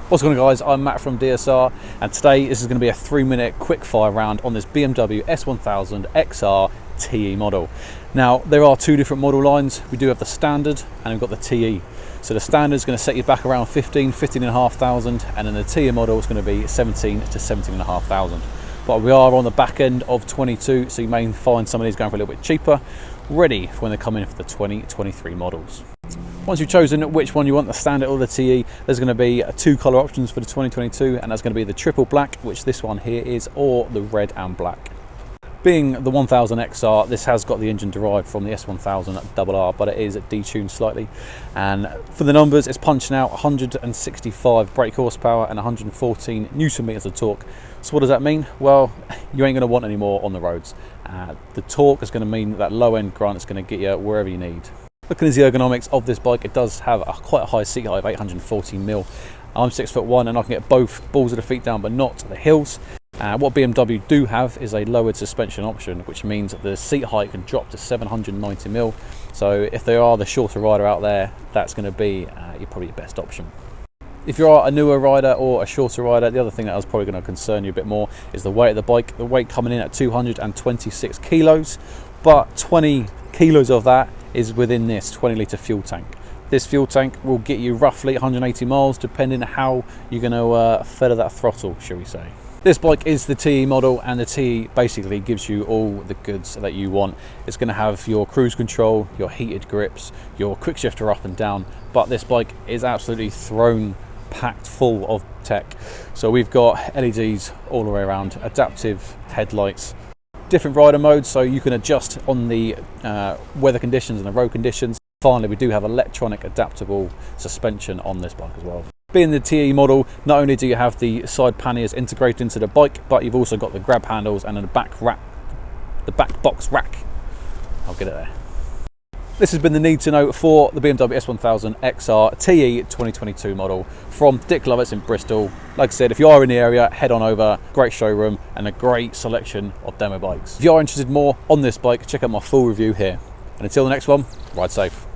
What's going on, guys? I'm Matt from DSR, and today this is going to be a 3-minute quick fire round on this BMW S1000XR TE model. Now, there are two different model lines. We do have the standard and we've got the TE. So the standard is going to set you back around 15,500, and then the TE model is going to be 17 to 17,500. But we are on the back end of 22, so you may find some of these going for a little bit cheaper, ready for when they come in for the 2023 models. Once you've chosen which one you want, the standard or the TE, there's going to be two colour options for the 2022, and that's going to be the triple black, which this one here is, or the red and black. Being the 1000XR, this has got the engine derived from the S1000RR, but it is detuned slightly. And for the numbers, it's punching out 165 brake horsepower and 114 Newton meters of torque. So what does that mean? Well, you ain't going to want any more on the roads. The torque is going to mean that low end grunt is going to get you wherever you need. Looking at the ergonomics of this bike, it does have quite a high seat height of 814mm. I'm 6'1" and I can get both balls of the feet down, but not the heels. What BMW do have is a lowered suspension option, which means that the seat height can drop to 790mm. So if there are the shorter rider out there, that's going to be probably your best option. If you are a newer rider or a shorter rider, the other thing that was probably going to concern you a bit more is the weight of the bike. The weight coming in at 226 kilos, but 20 kilos of that is within this 20-litre fuel tank. This fuel tank will get you roughly 180 miles, depending on how you're going to feather that throttle, shall we say. This bike is the TE model, and the TE basically gives you all the goods that you want. It's going to have your cruise control, your heated grips, your quick shifter up and down, but this bike is absolutely packed full of tech. So we've got LEDs all the way around, adaptive headlights, different rider modes, so you can adjust on the weather conditions and the road conditions. Finally, we do have electronic adaptable suspension on this bike as well. Being the TE model, not only do you have the side panniers integrated into the bike, but you've also got the grab handles and the back box rack. I'll get it there. This has been the need to know for the BMW S1000XR TE 2022 model from Dick Lovett in Bristol. Like I said, if you are in the area, head on over. Great showroom and a great selection of demo bikes. If you are interested more on this bike, check out my full review here. And until the next one, ride safe.